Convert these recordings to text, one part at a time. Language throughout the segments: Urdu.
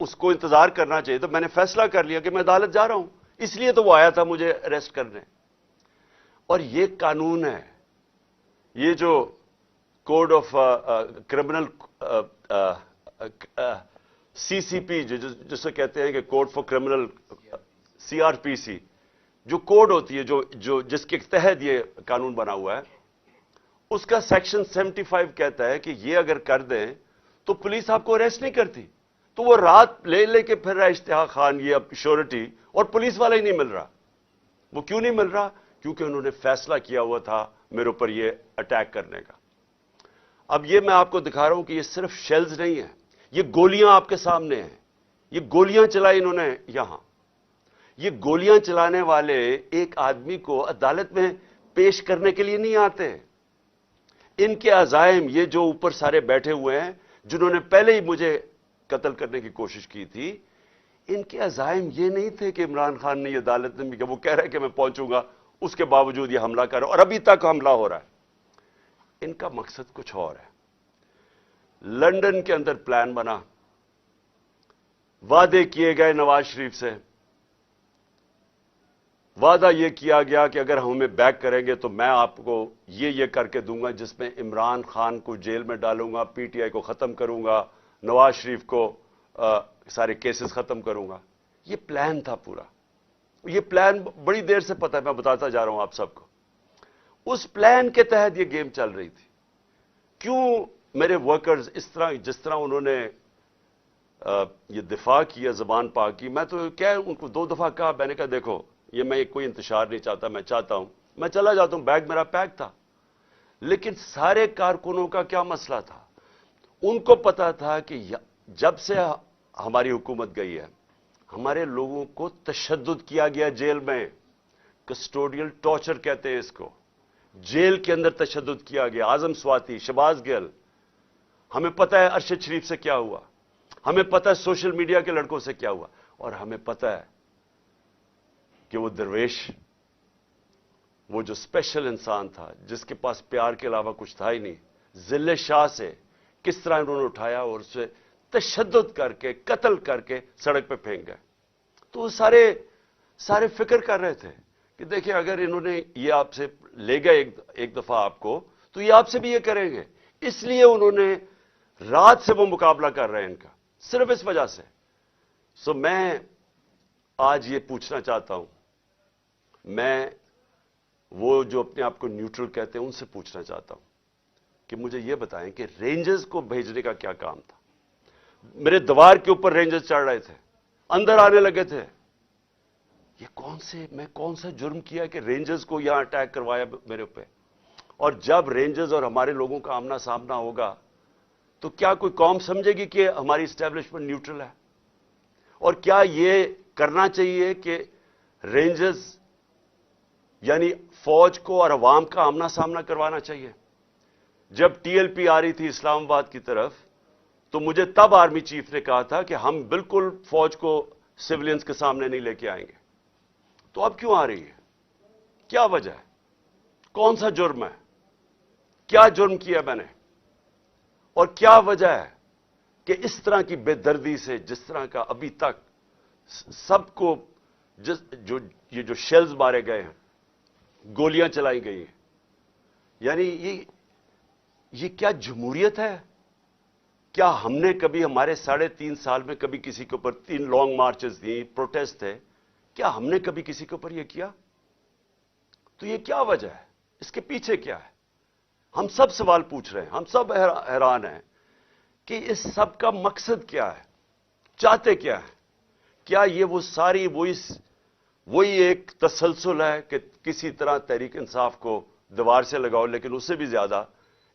اس کو انتظار کرنا چاہیے. تو میں نے فیصلہ کر لیا کہ میں عدالت جا رہا ہوں, اس لیے تو وہ آیا تھا مجھے اریسٹ کرنے. اور یہ قانون ہے, یہ جو code of criminal C C P جسے کہتے ہیں کہ code for criminal C R P C, جو کوڈ ہوتی ہے جو جس کے تحت یہ قانون بنا ہوا ہے, اس کا سیکشن 75 کہتا ہے کہ یہ اگر کر دیں تو پولیس آپ کو اریسٹ نہیں کرتی. تو وہ رات لے کے پھر رہا اشتہا خان یہ اب شیورٹی, اور پولیس والا ہی نہیں مل رہا. وہ کیوں نہیں مل رہا؟ کیونکہ انہوں نے فیصلہ کیا ہوا تھا میرے اوپر یہ اٹیک کرنے کا. اب یہ میں آپ کو دکھا رہا ہوں کہ یہ صرف شیلز نہیں ہیں, یہ گولیاں آپ کے سامنے ہیں. یہ گولیاں چلائی انہوں نے یہاں. یہ گولیاں چلانے والے ایک آدمی کو عدالت میں پیش کرنے کے لیے نہیں آتے. ان کے عزائم, یہ جو اوپر سارے بیٹھے ہوئے ہیں جنہوں نے پہلے ہی مجھے قتل کرنے کی کوشش کی تھی, ان کے عزائم یہ نہیں تھے کہ عمران خان نے یہ عدالت میں کہ وہ کہہ رہا ہے کہ میں پہنچوں گا, اس کے باوجود یہ حملہ کر رہا ہے, اور ابھی تک حملہ ہو رہا ہے. ان کا مقصد کچھ اور ہے. لندن کے اندر پلان بنا, وعدے کیے گئے نواز شریف سے. وعدہ یہ کیا گیا کہ اگر ہمیں بیک کریں گے تو میں آپ کو یہ کر کے دوں گا, جس میں عمران خان کو جیل میں ڈالوں گا, پی ٹی آئی کو ختم کروں گا, نواز شریف کو سارے کیسز ختم کروں گا. یہ پلان تھا پورا. یہ پلان بڑی دیر سے پتہ ہے, میں بتاتا جا رہا ہوں آپ سب کو. اس پلان کے تحت یہ گیم چل رہی تھی. کیوں میرے ورکرز اس طرح, جس طرح انہوں نے یہ دفاع کیا زبان پاک کی, میں تو کیا ان کو 2 دفعہ کہا, میں نے کہا دیکھو یہ میں کوئی انتشار نہیں چاہتا, میں چاہتا ہوں میں چلا جاتا ہوں, بیگ میرا پیک تھا. لیکن سارے کارکنوں کا کیا مسئلہ تھا؟ ان کو پتا تھا کہ جب سے ہماری حکومت گئی ہے ہمارے لوگوں کو تشدد کیا گیا جیل میں. کسٹوڈیل ٹارچر کہتے ہیں اس کو. جیل کے اندر تشدد کیا گیا. اعظم سواتی, شہباز گل, ہمیں پتا ہے ارشد شریف سے کیا ہوا, ہمیں پتا ہے سوشل میڈیا کے لڑکوں سے کیا ہوا, اور ہمیں پتا ہے کہ وہ درویش, وہ جو اسپیشل انسان تھا جس کے پاس پیار کے علاوہ کچھ تھا ہی نہیں, ذل شاہ سے کس طرح انہوں نے اٹھایا اور اسے تشدد کر کے قتل کر کے سڑک پہ پھینک گئے. تو وہ سارے فکر کر رہے تھے کہ دیکھیں اگر انہوں نے یہ آپ سے لے گئے ایک دفعہ آپ کو, تو یہ آپ سے بھی یہ کریں گے. اس لیے انہوں نے رات سے وہ مقابلہ کر رہے ہیں ان کا, صرف اس وجہ سے. سو میں آج یہ پوچھنا چاہتا ہوں, میں وہ جو اپنے آپ کو نیوٹرل کہتے ہیں ان سے پوچھنا چاہتا ہوں کہ مجھے یہ بتائیں کہ رینجرز کو بھیجنے کا کیا کام تھا؟ میرے دیوار کے اوپر رینجرز چڑھ رہے تھے, اندر آنے لگے تھے. یہ میں کون سا جرم کیا کہ رینجرز کو یہاں اٹیک کروایا میرے اوپر؟ اور جب رینجرز اور ہمارے لوگوں کا آمنا سامنا ہوگا تو کیا کوئی قوم سمجھے گی کہ ہماری اسٹیبلشمنٹ نیوٹرل ہے؟ اور کیا یہ کرنا چاہیے کہ رینجرز یعنی فوج کو اور عوام کا آمنا سامنا کروانا چاہیے؟ جب ٹی ایل پی آ رہی تھی اسلام آباد کی طرف تو مجھے تب آرمی چیف نے کہا تھا کہ ہم بالکل فوج کو سیولینز کے سامنے نہیں لے کے آئیں گے. تو اب کیوں آ رہی ہے؟ کیا وجہ ہے؟ کون سا جرم ہے؟ کیا جرم کیا میں نے؟ اور کیا وجہ ہے کہ اس طرح کی بے دردی سے, جس طرح کا ابھی تک سب کو یہ جو شیلز مارے گئے ہیں, گولیاں چلائی گئی ہیں, یعنی یہ کیا جمہوریت ہے؟ کیا ہم نے کبھی ہمارے 3.5 سال میں کبھی کسی کے اوپر 3 لانگ مارچز تھیں, پروٹیسٹ تھے, کیا ہم نے کبھی کسی کے اوپر یہ کیا؟ تو یہ کیا وجہ ہے؟ اس کے پیچھے کیا ہے؟ ہم سب سوال پوچھ رہے ہیں, ہم سب حیران ہیں کہ اس سب کا مقصد کیا ہے؟ چاہتے کیا ہے؟ کیا یہ وہ ساری وہی ایک تسلسل ہے کہ کسی طرح تحریک انصاف کو دیوار سے لگاؤ, لیکن اس سے بھی زیادہ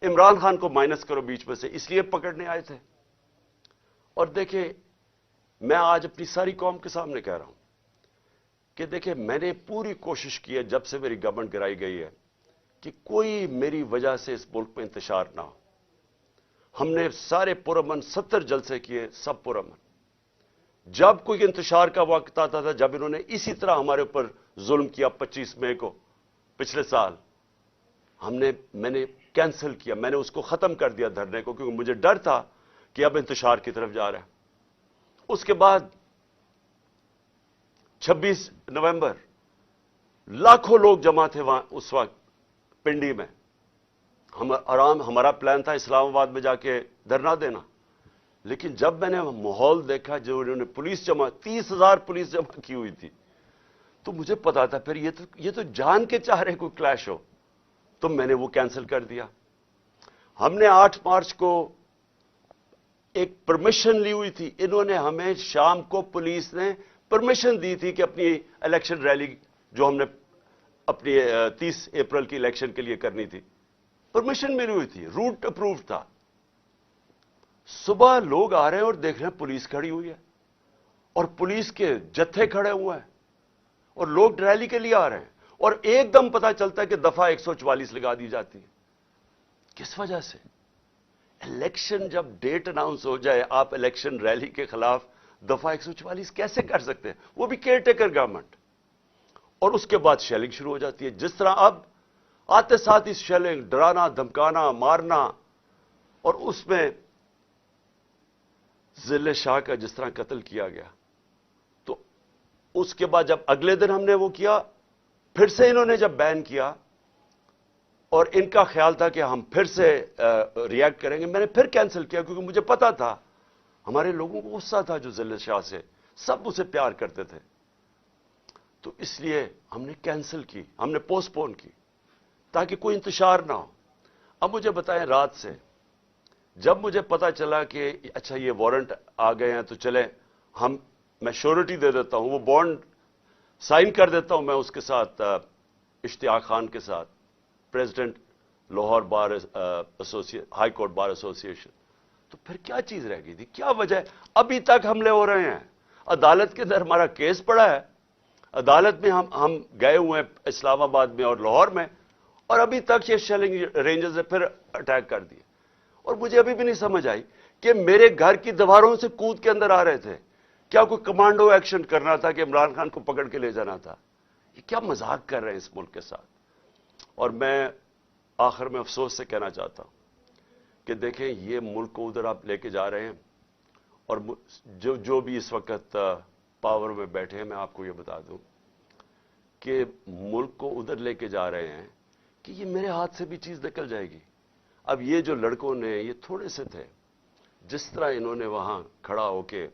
عمران خان کو مائنس کرو بیچ میں سے, اس لیے پکڑنے آئے تھے؟ اور دیکھیں میں آج اپنی ساری قوم کے سامنے کہہ رہا ہوں کہ دیکھیں میں نے پوری کوشش کی ہے جب سے میری گورنمنٹ گرائی گئی ہے کہ کوئی میری وجہ سے اس ملک میں انتشار نہ ہو. ہم نے سارے پرامن 70 جلسے کیے, سب پرامن. جب کوئی انتشار کا وقت آتا تھا, جب انہوں نے اسی طرح ہمارے اوپر ظلم کیا 25 مئی کو پچھلے سال, میں نے کینسل کیا, میں نے اس کو ختم کر دیا دھرنے کو, کیونکہ مجھے ڈر تھا کہ اب انتشار کی طرف جا رہا ہے. اس کے بعد 26 نومبر لاکھوں لوگ جمع تھے وہاں اس وقت پنڈی میں. ہمارا پلان تھا اسلام آباد میں جا کے دھرنا دینا, لیکن جب میں نے ماحول دیکھا جو انہوں نے پولیس 30,000 پولیس جمع کی ہوئی تھی, تو مجھے پتا تھا پھر یہ تو جان کے چاہ رہے کوئی کلیش ہو, تو میں نے وہ کینسل کر دیا. ہم نے 8 مارچ کو ایک پرمیشن لی ہوئی تھی, انہوں نے ہمیں شام کو پولیس نے پرمیشن دی تھی کہ اپنی الیکشن ریلی جو ہم نے اپنی 30 اپریل کی الیکشن کے لیے کرنی تھی, پرمیشن ملی ہوئی تھی, روٹ اپرووڈ تھا. صبح لوگ آ رہے ہیں اور دیکھ رہے ہیں پولیس کھڑی ہوئی ہے اور پولیس کے جتھے کھڑے ہوئے ہیں اور لوگ ریلی کے لیے آ رہے ہیں, اور ایک دم پتا چلتا ہے کہ دفعہ 144 لگا دی جاتی ہے. کس وجہ سے؟ الیکشن جب ڈیٹ اناؤنس ہو جائے, آپ الیکشن ریلی کے خلاف دفعہ 144 کیسے کر سکتے ہیں, وہ بھی کیئر ٹیکر گورنمنٹ. اور اس کے بعد شیلنگ شروع ہو جاتی ہے, جس طرح اب آتے ساتھ ہی شیلنگ, ڈرانا, دھمکانا, مارنا, اور اس میں ضلع شاہ کا جس طرح قتل کیا گیا. تو اس کے بعد جب اگلے دن ہم نے وہ کیا, پھر سے انہوں نے جب بین کیا, اور ان کا خیال تھا کہ ہم پھر سے ری ایکٹ کریں گے, میں نے پھر کینسل کیا, کیونکہ مجھے پتا تھا ہمارے لوگوں کو غصہ تھا جو ضلع شاہ سے, سب اسے پیار کرتے تھے. تو اس لیے ہم نے کینسل کی, ہم نے پوسٹ پون کی تاکہ کوئی انتشار نہ ہو. اب مجھے بتائیں, رات سے جب مجھے پتا چلا کہ اچھا یہ وارنٹ آ گئے ہیں تو چلیں میں شیورٹی دے دیتا ہوں, وہ بانڈ سائن کر دیتا ہوں میں اس کے ساتھ, اشتیاق خان کے ساتھ, پریزیڈنٹ لاہور بار ہائی کورٹ بار ایسوسی ایشن. تو پھر کیا چیز رہ گئی تھی, کیا وجہ ہے؟ ابھی تک حملے ہو رہے ہیں, عدالت کے اندر ہمارا کیس پڑا ہے, عدالت میں ہم گئے ہوئے ہیں اسلام آباد میں اور لاہور میں, اور ابھی تک یہ شیلنگ رینجرز نے پھر اٹیک کر دیے. اور مجھے ابھی بھی نہیں سمجھ آئی کہ میرے گھر کی دیواروں سے کود کے اندر آ رہے تھے, کیا کوئی کمانڈو ایکشن کرنا تھا کہ عمران خان کو پکڑ کے لے جانا تھا؟ یہ کیا مذاق کر رہے ہیں اس ملک کے ساتھ. اور میں آخر میں افسوس سے کہنا چاہتا ہوں کہ دیکھیں یہ ملک کو ادھر آپ لے کے جا رہے ہیں, اور جو بھی اس وقت پاور میں بیٹھے ہیں, میں آپ کو یہ بتا دوں کہ ملک کو ادھر لے کے جا رہے ہیں کہ یہ میرے ہاتھ سے بھی چیز نکل جائے گی. اب یہ جو لڑکوں نے, یہ تھوڑے سے تھے, جس طرح انہوں نے وہاں کھڑا ہو کے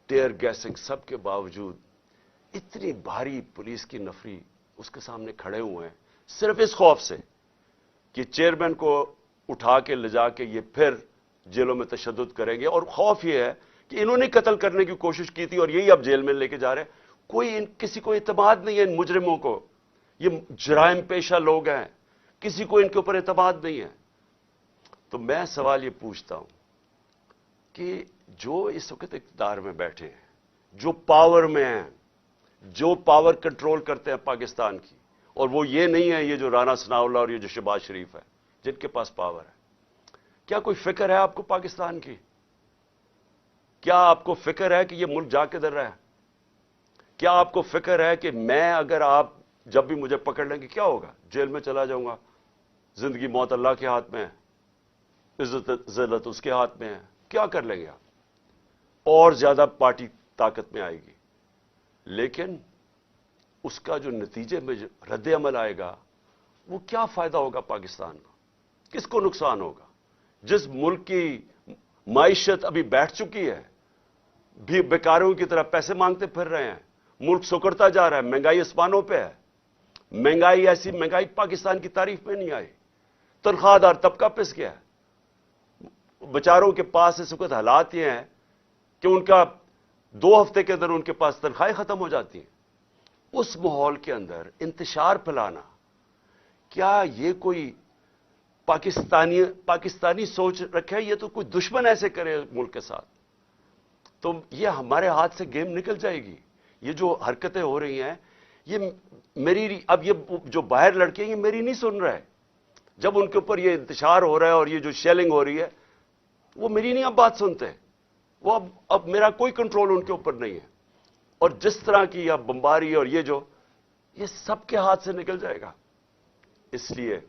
ٹیئر گیسنگ سب کے باوجود, اتنی بھاری پولیس کی نفری اس کے سامنے کھڑے ہوئے ہیں, صرف اس خوف سے کہ چیئرمین کو اٹھا کے لے جا کے یہ پھر جیلوں میں تشدد کریں گے. اور خوف یہ ہے کہ انہوں نے قتل کرنے کی کوشش کی تھی اور یہی اب جیل میں لے کے جا رہے ہیں. کسی کو اعتماد نہیں ہے ان مجرموں کو, یہ جرائم پیشہ لوگ ہیں, کسی کو ان کے اوپر اعتماد نہیں ہے. تو میں سوال یہ پوچھتا ہوں کہ جو اس وقت اقتدار میں بیٹھے ہیں, جو پاور میں ہیں, جو پاور کنٹرول کرتے ہیں پاکستان کی, اور وہ یہ نہیں ہے یہ جو رانا ثناء اللہ اور یہ جو شہباز شریف ہے جن کے پاس پاور ہے, کیا کوئی فکر ہے آپ کو پاکستان کی؟ کیا آپ کو فکر ہے کہ یہ ملک جا کے در رہا ہے؟ کیا آپ کو فکر ہے کہ میں اگر آپ جب بھی مجھے پکڑ لیں گے کیا ہوگا؟ جیل میں چلا جاؤں گا, زندگی موت اللہ کے ہاتھ میں ہے, عزت ذلت اس کے ہاتھ میں ہے, کیا کر لیں گے آپ؟ اور زیادہ پارٹی طاقت میں آئے گی, لیکن اس کا جو نتیجے میں جو رد عمل آئے گا وہ کیا فائدہ ہوگا پاکستان کو؟ کس کو نقصان ہوگا؟ جس ملک کی معیشت ابھی بیٹھ چکی ہے, بھی بیکاروں کی طرح پیسے مانگتے پھر رہے ہیں, ملک سکڑتا جا رہا ہے, مہنگائی آسمانوں پہ ہے, مہنگائی ایسی مہنگائی پاکستان کی تاریخ میں نہیں آئی, تنخواہ دار طبقہ پس گیا ہے, بیچاروں کے پاس اس وقت حالات یہ ہیں کہ ان کا 2 ہفتے کے اندر ان کے پاس تنخواہیں ختم ہو جاتی ہیں. اس ماحول کے اندر انتشار پھیلانا, کیا یہ کوئی پاکستانی سوچ رکھے؟ یہ تو کوئی دشمن ایسے کرے ملک کے ساتھ, تو یہ ہمارے ہاتھ سے گیم نکل جائے گی. یہ جو حرکتیں ہو رہی ہیں یہ میری, اب یہ جو باہر لڑکے ہیں یہ میری نہیں سن رہے, جب ان کے اوپر یہ انتشار ہو رہا ہے اور یہ جو شیلنگ ہو رہی ہے وہ میری نہیں اب بات سنتے, وہ اب میرا کوئی کنٹرول ان کے اوپر نہیں ہے. اور جس طرح کی اب بمباری اور یہ سب کے ہاتھ سے نکل جائے گا. اس لیے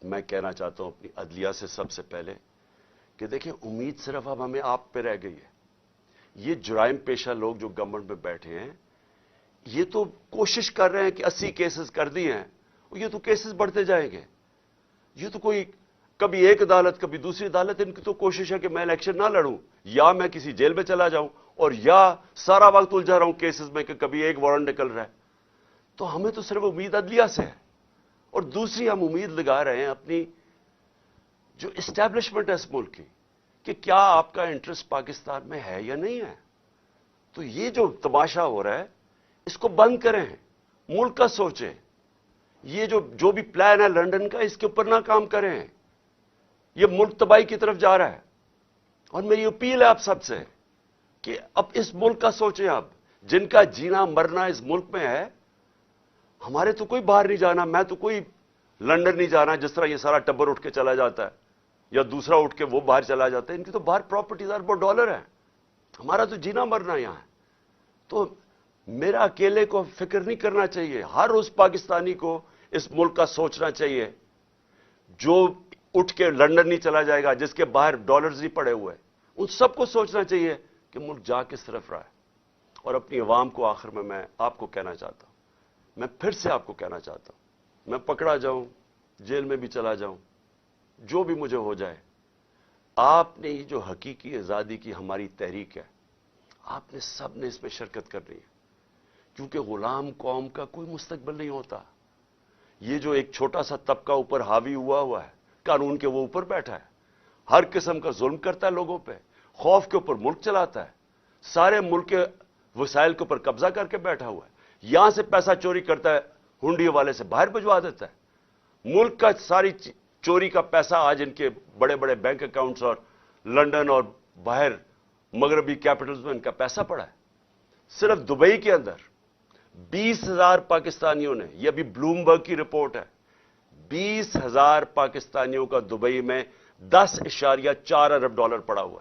میں کہنا چاہتا ہوں اپنی عدلیہ سے سب سے پہلے کہ دیکھیں امید صرف اب ہمیں آپ پہ رہ گئی ہے, یہ جرائم پیشہ لوگ جو گورنمنٹ میں بیٹھے ہیں یہ تو کوشش کر رہے ہیں کہ 80 کیسز کر دیے ہیں، یہ تو کیسز بڑھتے جائیں گے. یہ تو کوئی کبھی ایک عدالت کبھی دوسری عدالت، ان کی تو کوشش ہے کہ میں الیکشن نہ لڑوں، یا میں کسی جیل میں چلا جاؤں، اور یا سارا وقت الجھا رہا ہوں کیسز میں کہ کبھی ایک وارنٹ نکل رہا ہے. تو ہمیں تو صرف امید عدلیہ سے ہے، اور دوسری ہم امید لگا رہے ہیں اپنی جو اسٹیبلشمنٹ ہے اس ملک کی، کہ کیا آپ کا انٹرسٹ پاکستان میں ہے یا نہیں ہے. تو یہ جو تماشا ہو رہا ہے اس کو بند کریں، ملک کا سوچیں. یہ جو بھی پلان ہے لنڈن کا، اس کے اوپر نہ کام کریں. یہ ملک تباہی کی طرف جا رہا ہے، اور میری اپیل ہے آپ سب سے کہ اب اس ملک کا سوچیں. اب جن کا جینا مرنا اس ملک میں ہے، ہمارے تو کوئی باہر نہیں جانا، میں تو کوئی لنڈن نہیں جانا جس طرح یہ سارا ٹبر اٹھ کے چلا جاتا ہے، یا دوسرا اٹھ کے وہ باہر چلا جاتا ہے. ان کی تو باہر پراپرٹیز اربوں ڈالر ہیں، ہمارا تو جینا مرنا یہاں ہے. تو میرا اکیلے کو فکر نہیں کرنا چاہیے، ہر اس پاکستانی کو اس ملک کا سوچنا چاہیے جو اٹھ کے لنڈن نہیں چلا جائے گا، جس کے باہر ڈالرز نہیں پڑے ہوئے. ان سب کو سوچنا چاہیے کہ ملک جا کس طرف رہا ہے. اور اپنی عوام کو آخر میں آپ کو کہنا چاہتا ہوں، میں پھر سے آپ کو کہنا چاہتا ہوں، میں پکڑا جاؤں، جیل میں بھی چلا جاؤں، جو بھی مجھے ہو جائے، آپ نے یہ جو حقیقی آزادی کی ہماری تحریک ہے، آپ نے سب نے اس میں شرکت کرنی ہے. کیونکہ غلام قوم کا کوئی مستقبل نہیں ہوتا. یہ جو ایک چھوٹا سا طبقہ اوپر حاوی ہوا ہے، قانون کے وہ اوپر بیٹھا ہے، ہر قسم کا ظلم کرتا ہے لوگوں پہ، خوف کے اوپر ملک چلاتا ہے، سارے ملک کے وسائل کے اوپر قبضہ کر کے بیٹھا ہوا ہے. یہاں سے پیسہ چوری کرتا ہے، ہنڈی والے سے باہر بھجوا دیتا ہے. ملک کا ساری چوری کا پیسہ آج ان کے بڑے بڑے بینک اکاؤنٹس اور لنڈن اور باہر مغربی کیپٹلز میں ان کا پیسہ پڑا ہے. صرف دبئی کے اندر 20,000 پاکستانیوں نے، یہ ابھی بلومبرگ کی رپورٹ ہے، 20,000 پاکستانیوں کا دبئی میں $10.4 ارب پڑا ہوا ہے.